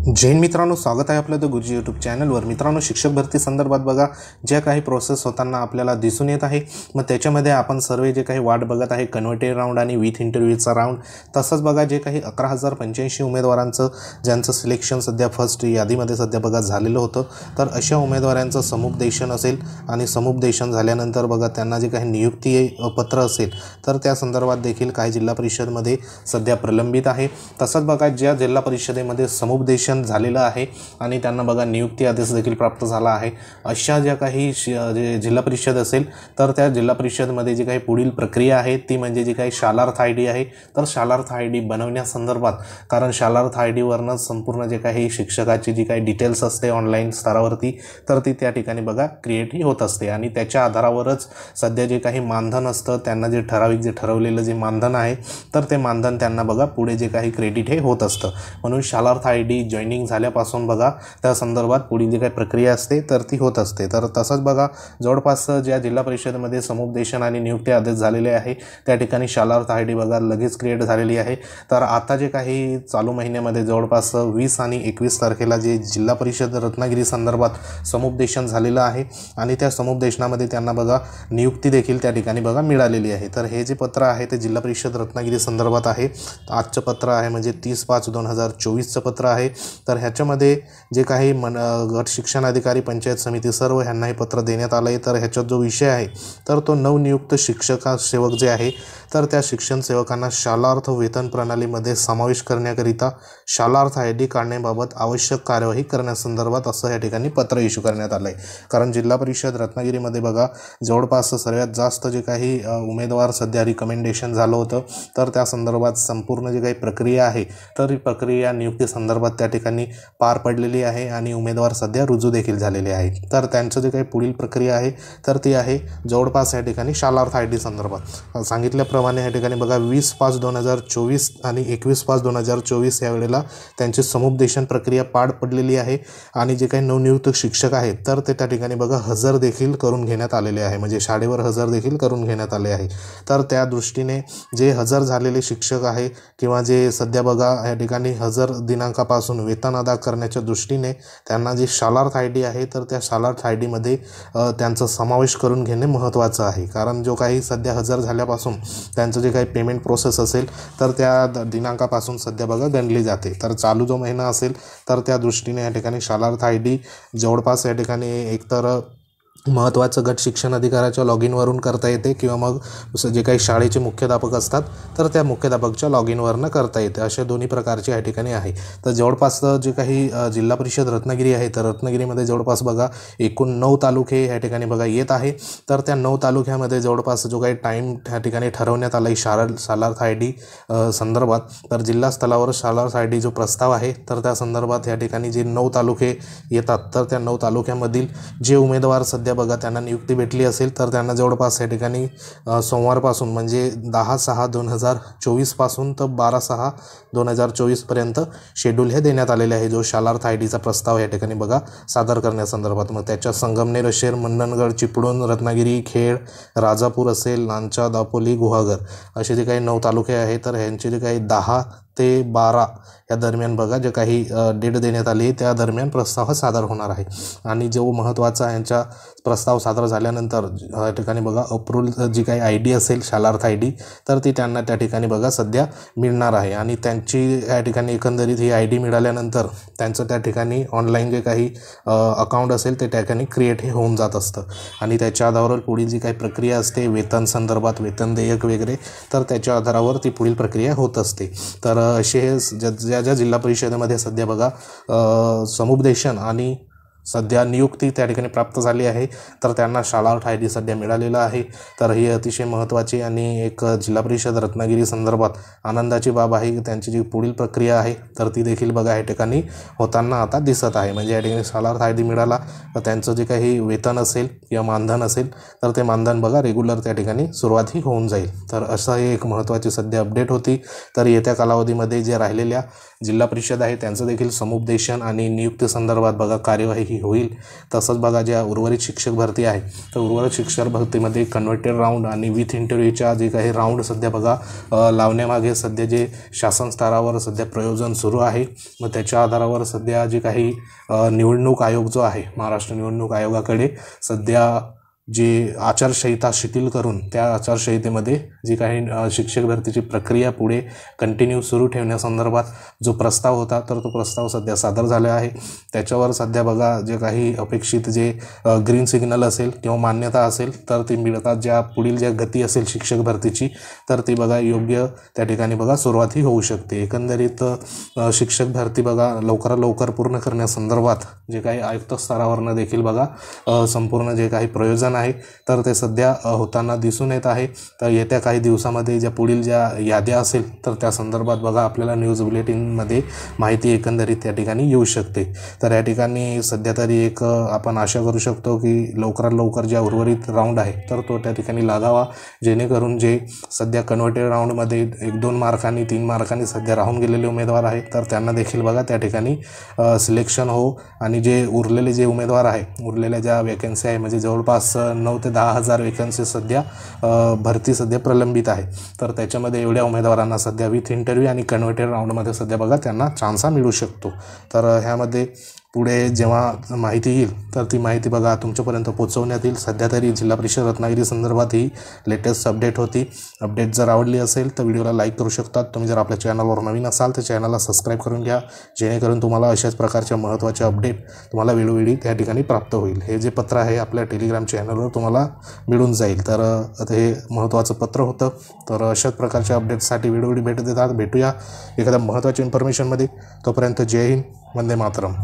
जय हिंद मित्रांनो, स्वागत आहे आपलं द गुरुजी यूट्यूब चॅनलवर। मित्रांनो, शिक्षक भरती संदर्भात बघा ज्या काही प्रोसेस होताना आपल्याला दिसून येत आहे, मग त्याच्यामध्ये आपण सर्व जे काही वाट बघत आहे कन्व्हर्टेड राऊंड आणि विथ इंटरव्ह्यूचा राऊंड, तसंच बघा जे काही 11,085 उमेदवारांचं ज्यांचं सिलेक्शन सध्या फर्स्ट यादीमध्ये सध्या बघा झालेलं होतं, तर अशा उमेदवारांचं समुपदेशन असेल आणि समुपदेशन झाल्यानंतर बघा त्यांना जे काही नियुक्ती पत्र असेल तर त्या संदर्भात देखील काही जिल्हा परिषदमध्ये सध्या प्रलंबित आहे। तसंच बघा ज्या जिल्हा परिषदेमध्ये समुपदेशन झालेलं आहे आणि त्यांना बघा नियुक्ती आदेश देखील प्राप्त झाला आहे, अशा ज्या काही जिल्हा परिषद असेल तर त्या जिल्हा परिषदमध्ये जी काही पुढील प्रक्रिया आहे ती म्हणजे जी काही शालार्थ आयडी आहे, तर शालार्थ आयडी बनवण्यासंदर्भात, कारण शालार्थ आयडीवरनंच संपूर्ण जे काही शिक्षकाची जी काही डिटेल्स असते ऑनलाईन स्तरावरती तर ती त्या ठिकाणी बघा क्रिएट होत असते आणि त्याच्या आधारावरच सध्या जे काही मानधन असतं त्यांना जे ठराविक जे ठरवलेलं जे मानधन आहे तर ते मानधन त्यांना बघा पुढे जे काही क्रेडिट हे होत असतं। म्हणून शालार्थ आयडी जॉईनिंग झाल्यापासून बघा त्या संदर्भात पुढील जी काही प्रक्रिया असते तर ती होत असते। तर तसंच बघा जवळपास ज्या जिल्हा परिषदेमध्ये समुपदेशन आणि नियुक्ती आदेश झालेले आहे त्या ठिकाणी शालार्थ आयडी बघा लगेच क्रिएट झालेली आहे। तर आता जे काही चालू महिन्यामध्ये जवळपास 20 आणि 21 तारखेला जे जिल्हा परिषद रत्नागिरी संदर्भात समुपदेशन झालेलं आहे आणि त्या समुपदेशनामध्ये त्यांना बघा नियुक्ती देखील त्या ठिकाणी बघा मिळालेली आहे। तर हे जे पत्र आहे ते जिल्हा परिषद रत्नागिरी संदर्भात आहे। आजचं पत्र आहे म्हणजे 30/5/2024चं पत्र आहे। तर ह्याच्यामध्ये जे काही गट शिक्षण अधिकारी पंचायत समिती सर्व ह्यांना हे पत्र देण्यात आलं आहे। तर ह्याच्यात जो विषय आहे तर तो नवनियुक्त सेवक जे आहे तर त्या शिक्षण सेवकांना शालार्थ वेतन प्रणालीमध्ये समावेश करण्याकरिता शालार्थ आयडी काढण्याबाबत आवश्यक कार्यवाही करण्यासंदर्भात असं या ठिकाणी पत्र इश्यू करण्यात आलं आहे। कारण जिल्हा परिषद रत्नागिरीमध्ये बघा जवळपास सर्वात जास्त जे काही उमेदवार सध्या रिकमेंडेशन झालं होतं तर त्या संदर्भात संपूर्ण जी काही प्रक्रिया आहे तर ही प्रक्रिया नियुक्ती संदर्भात त्या ठिकाणी पार पडलेली आहे आणि उमेदवार सध्या रुजू देखील झालेले आहे। तर त्यांचं जे काही पुढील प्रक्रिया आहे तर ती आहे जवळपास या ठिकाणी शालार्थ आयडी संदर्भात सांगितल्याप्रमाणे या ठिकाणी बघा 20/5/2024 आणि 21/5/2024 या वेळेला त्यांची समुपदेशन प्रक्रिया पार पडलेली आहे आणि जे काही नवनियुक्त शिक्षक आहेत तर ते त्या ठिकाणी बघा हजर देखील करून घेण्यात आलेले आहे, म्हणजे शाळेवर हजर देखील करून घेण्यात आले आहे। तर त्या दृष्टीने जे हजर झालेले शिक्षक आहे किंवा जे सध्या बघा या ठिकाणी हजर दिनांकापासून वेतन अदा करण्याच्या दृष्टीने त्यांना जी शालार्थ आयडी आहे तर त्या शालार्थ आयडीमध्ये त्यांचा समावेश करून घेणे महत्त्वाचं आहे। कारण जो काही सध्या हजर झाल्यापासून त्यांचं जे काही पेमेंट प्रोसेस असेल तर त्या दिनांकापासून सध्या बघा गणली जाते। तर चालू जो महिना असेल तर त्या दृष्टीने या ठिकाणी शालार्थ आयडी जवळपास या ठिकाणी एकतर महत्त्वाचं गट शिक्षण अधिकाऱ्याच्या लॉग इनवरून करता येते किंवा मग जे काही शाळेचे मुख्याध्यापक असतात तर त्या मुख्याध्यापकच्या लॉग इनवरनं करता येते, अशा दोन्ही प्रकारचे या ठिकाणी आहे। तर जवळपास जे काही जिल्हा परिषद रत्नागिरी आहे तर रत्नागिरीमध्ये जवळपास बघा एकूण 9 तालुके या ठिकाणी बघा येत आहे। तर त्या 9 तालुक्यामध्ये जवळपास जो काही टाईम त्या ठिकाणी ठरवण्यात आला आहे शालार्थ आयडी संदर्भात, तर जिल्हा स्तरावर शालार्थ आयडी जो प्रस्ताव आहे तर त्या संदर्भात या ठिकाणी जे 9 तालुके येतात तर त्या 9 तालुक्यामधील जे उमेदवार सध्या बघा त्यांना नियुक्ती भेटली असेल तर त्यांना जवळपास या ठिकाणी सोमवारपासून म्हणजे 10/6/2024 पासून तर 12/6/2024 पर्यंत शेड्यूल हे देण्यात आलेले आहे, जो शालार्थ आयडीचा प्रस्ताव या ठिकाणी बघा सादर करण्यासंदर्भात। मग त्याच्या संगमनेर, अशेर, मंडणगड, चिपळूण, रत्नागिरी, खेड, राजापूर असेल, नांदचा, दापोली, गुहागर असे जे काही 9 तालुके आहेत तर ह्यांचे जे काही 10 ते 12 या दरम्यान बघा जे काही डेट देण्यात आली त्या दरम्यान प्रस्ताव सादर होणार आहे। आणि जो महत्त्वाचा यांचा प्रस्ताव सादर झाल्यानंतर या ठिकाणी बघा अप्रूव्हल जी काही आयडी असेल शालार्थ आयडी तर ती त्यांना त्या ठिकाणी बघा सध्या मिळणार आहे आणि त्यांची या ठिकाणी एकंदरीत ही आयडी मिळाल्यानंतर त्यांचं त्या ठिकाणी ऑनलाईन जे काही अकाउंट असेल ते त्या ठिकाणी क्रिएट हे होऊन जात असतं आणि त्याच्या आधारावर पुढील जी काही प्रक्रिया असते वेतन संदर्भात वेतन देयक वगैरे तर त्याच्या आधारावर ती पुढील प्रक्रिया होत असते। तर असे ज्या जिल्हा परिषदेमध्ये सध्या बघा समुपदेशन आणि सध्या नियुक्ती त्या ठिकाणी प्राप्त झाली आहे तर त्यांना शालार्थ आयडी सध्या मिळालेला आहे। तर ही अतिशय महत्त्वाची आणि एक जिल्हा परिषद रत्नागिरी संदर्भात आनंदाची बाब आहे। त्यांची जी पुढील प्रक्रिया आहे तर ती देखील बघा या ठिकाणी होताना आता दिसत आहे, म्हणजे या ठिकाणी शालार्थ आयडी मिळाला तर त्यांचं जे काही वेतन असेल किंवा मानधन असेल तर ते मानधन बघा रेग्युलर त्या ठिकाणी सुरुवात ही होऊन जाईल। तर असं एक महत्त्वाची सध्या अपडेट होती। तर येत्या कालावधीमध्ये जे राहिलेल्या जिल्हा परिषद आहे त्यांचं देखील समुपदेशन आणि नियुक्ती संदर्भात बघा कार्यवाही ही होईल. तसंच बघा ज्या उर्वरित शिक्षक भरती आहे तर उर्वरित शिक्षक भरतीमध्ये कन्व्हर्टेड राऊंड आणि विथ इंटरव्ह्यूच्या जे काही राऊंड सध्या बघा लावण्यामागे सध्या जे शासन स्तरावर सध्या प्रयोजन सुरू आहे. मग त्याच्या आधारावर सध्या जे काही निवडणूक आयोग जो आहे महाराष्ट्र निवडणूक आयोगाकडे सध्या जी आचारसंहिता शिथिल करून त्या आचारसंहितेमध्ये जी काही शिक्षक भरतीची प्रक्रिया पुढे कंटिन्यू सुरू ठेवण्यासंदर्भात जो प्रस्ताव होता तर तो प्रस्ताव सध्या सादर झाला आहे. त्याच्यावर सध्या बघा जे काही अपेक्षित जे ग्रीन सिग्नल असेल किंवा मान्यता असेल तर ती मिळतात. ज्या पुढील ज्या गती असेल शिक्षक भरतीची तर ती बघा योग्य त्या ठिकाणी बघा सुरुवातही होऊ शकते. एकंदरीत शिक्षक भरती बघा लवकरात लवकर पूर्ण करण्यासंदर्भात जे काही आयुक्त स्तरावरनं देखील बघा संपूर्ण जे काही प्रयोजन आहे तर ते सध्या होताना दिसून येत आहे. तर येत्या काही दिवसामध्ये ज्या पुढील ज्या याद्या असेल तर त्या संदर्भात बघा आपल्याला न्यूज बुलेटिनमध्ये माहिती एकंदरीत त्या ठिकाणी येऊ शकते. तर या ठिकाणी सध्या तरी एक आपण आशा करू शकतो की लवकरात लवकर ज्या उर्वरित राऊंड आहे तर तो त्या ठिकाणी लागावा, जेणेकरून जे सध्या कन्व्हर्टेड राऊंडमध्ये 1-2 मार्कांनी 3 मार्कांनी सध्या राहून गेलेले उमेदवार आहेत तर त्यांना देखील बघा त्या ठिकाणी सिलेक्शन हो आणि जे उरलेले जे उमेदवार आहे उरलेल्या ज्या वॅकन्सी आहे म्हणजे जवळपास 9,000 ते 10,000 वॅकन्सी सध्या भरती सध्या प्रलंबित आहे. तर त्याच्यामध्ये एवढ्या उमेदवारांना सध्या विथ इंटरव्ह्यू आणि कन्व्हर्टेड राऊंडमध्ये सध्या बघा त्यांना चान्स मिळू शकतो. तर ह्यामध्ये पुढे जेव्हा माहिती येईल तर ती माहिती बघा तुमच्यापर्यंत पोहोचवण्यात येईल. सध्या तरी जिल्हा परिषद रत्नागिरी संदर्भात ही लेटेस्ट अपडेट होती. अपडेट जर आवडली असेल तर व्हिडिओला लाईक करू शकतात. तुम्ही जर आपल्या चॅनलवर नवीन असाल तर चॅनलला सबस्क्राईब करून घ्या, जेणेकरून तुम्हाला अशाच प्रकारच्या महत्त्वाचे अपडेट तुम्हाला वेळोवेळी त्या ठिकाणी प्राप्त होईल. हे जे पत्र आहे आपल्या टेलिग्राम चॅनलवर तुम्हाला मिळून जाईल. तर आता हे महत्त्वाचं पत्र होतं. तर अशाच प्रकारच्या अपडेट्ससाठी वेळोवेळी भेट देतात. भेटूया एखाद्या महत्त्वाच्या इन्फॉर्मेशनमध्ये. तोपर्यंत जय हिंद, वंदे मातरम.